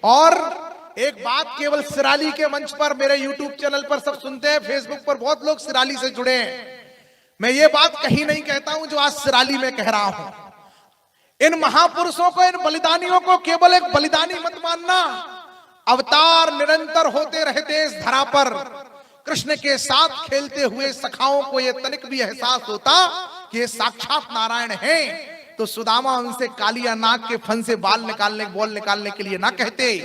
और एक बात केवल सिराली के मंच पर, मेरे यूट्यूब चैनल पर सब सुनते हैं, फेसबुक पर बहुत लोग सिराली से जुड़े हैं, मैं ये बात कहीं नहीं कहता हूं जो आज सिराली में कह रहा हूं। इन महापुरुषों को, इन बलिदानियों को केवल एक बलिदानी मत मानना। अवतार निरंतर होते रहते इस धरा पर। कृष्ण के साथ खेलते हुए सखाओं को यह तनिक भी एहसास होता कि ये साक्षात नारायण हैं, तो सुदामा उनसे कालिया नाग के फन से बोल निकालने के लिए ना कहते।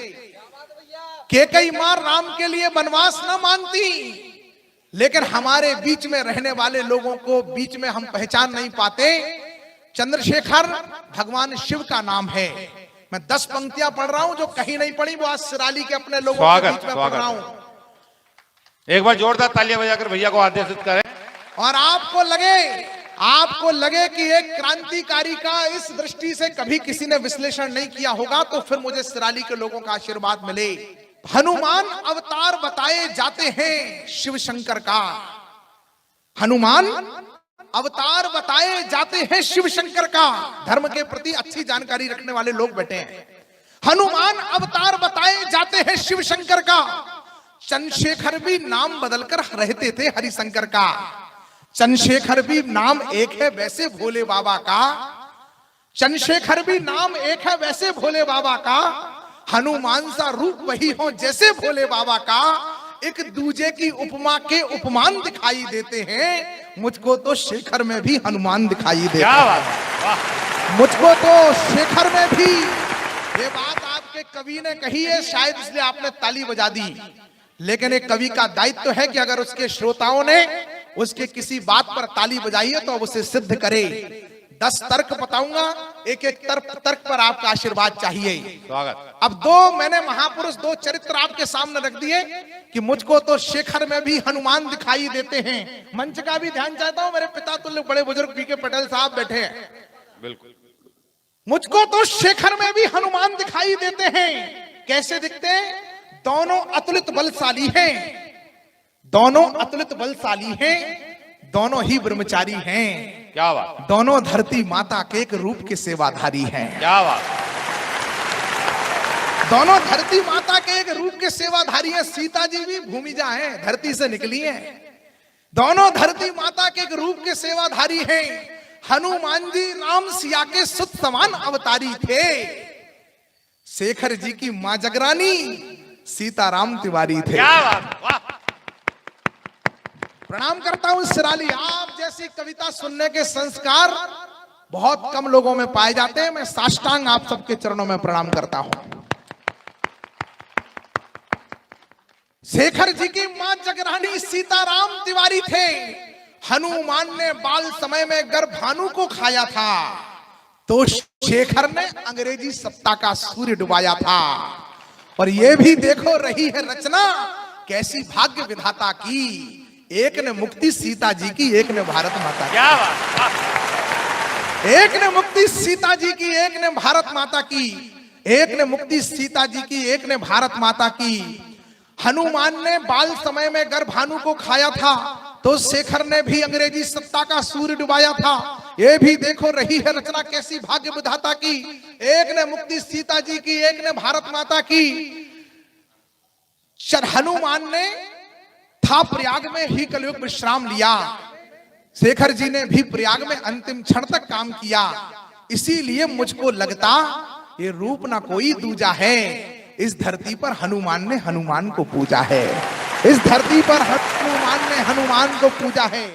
केकई मां राम के लिए वनवास न मानती, लेकिन हमारे बीच में रहने वाले लोगों को बीच में हम पहचान नहीं पाते। चंद्रशेखर भगवान शिव का नाम है। मैं 10 पंक्तियां पढ़ रहा हूं जो कहीं नहीं पढ़ी, वो आज सिराली के अपने लोगों के बीच में पढ़ रहा हूं। एक बार जोरदार तालियां बजाकर भैया को आदेशित करें। और आपको लगे कि एक क्रांतिकारी का इस दृष्टि से कभी किसी ने विश्लेषण नहीं किया होगा, तो फिर मुझे सिराली के लोगों का आशीर्वाद मिले। हनुमान अवतार बताए जाते हैं शिव शंकर का। हनुमान अवतार बताए जाते हैं शिव शंकर का। धर्म के प्रति अच्छी जानकारी रखने वाले लोग बैठे हैं। हनुमान अवतार बताए जाते हैं शिव शंकर का। चंद्रशेखर भी नाम बदलकर रहते थे हरिशंकर का। चंद्रशेखर भी नाम एक है वैसे भोले बाबा का। चंद्रशेखर भी नाम एक है वैसे भोले बाबा का। हनुमान सा रूप वही हो जैसे भोले बाबा का। एक दूजे की उपमा के उपमान दिखाई देते हैं। मुझको तो शेखर में भी हनुमान दिखाई देते हैं। मुझको तो शेखर में भी। ये बात आपके कवि ने कही है, शायद इसलिए आपने ताली बजा दी, लेकिन एक कवि का दायित्व है कि अगर उसके श्रोताओं ने उसके किसी बात पर ताली बजाई है तो अब उसे सिद्ध करे। 10 तर्क बताऊंगा, एक एक तर्क पर आपका आशीर्वाद चाहिए। स्वागत। अब मैंने महापुरुष 2 चरित्र आपके सामने रख दिए कि मुझको तो शेखर में भी हनुमान दिखाई देते हैं। मंच का भी ध्यान चाहता हूं, मेरे पिता तुल्य बड़े बुजुर्ग पी के पटेल साहब बैठे हैं। बिल्कुल। मुझको तो शेखर में भी हनुमान दिखाई देते हैं। कैसे दिखते हैं? दोनों अतुलित बलशाली हैं। दोनों अतुलित बलशाली हैं। दोनों ही ब्रह्मचारी हैं। क्या बात। दोनों धरती माता के एक रूप के सेवाधारी हैं। क्या बात। दोनों धरती माता के एक रूप के सेवाधारी हैं। सीता जी भी भूमिजा हैं, धरती से निकली हैं। दोनों धरती माता के एक रूप के सेवाधारी हैं। हनुमान जी राम सिया के सुत समान अवतारी थे। शेखर जी की मां जगरानी सीताराम तिवारी थे। क्या बात। वाह। प्रणाम करता हूं सिराली। आप जैसी कविता सुनने के संस्कार बहुत कम लोगों में पाए जाते हैं। मैं साष्टांग आप सबके चरणों में प्रणाम करता हूं। शेखर जी की मां जगरानी सीताराम तिवारी थे। हनुमान ने बाल समय में गर्भानु को खाया था, तो शेखर ने अंग्रेजी सत्ता का सूर्य डुबाया था। और ये भी देखो रही है रचना कैसी भाग्य विधाता की। एक ने मुक्ति सीता जी की, एक ने भारत माता की। क्या बात। एक ने मुक्ति सीता जी की, एक ने भारत माता की। एक ने मुक्ति सीता जी की, एक ने भारत माता की। हनुमान ने बाल समय में गर्भानु को खाया था, तो शेखर ने भी अंग्रेजी सत्ता का सूर्य डुबाया था। ये भी देखो रही है रचना कैसी भाग्य विधाता की। एक ने मुक्ति सीता जी की, एक ने भारत माता की। हनुमान ने था प्रयाग में ही कलयुग विश्राम लिया। शेखर जी ने भी प्रयाग में अंतिम क्षण तक काम किया। इसीलिए मुझको लगता ये रूप ना कोई दूजा है। इस धरती पर हनुमान ने हनुमान को पूजा है। इस धरती पर हनुमान ने हनुमान को पूजा है।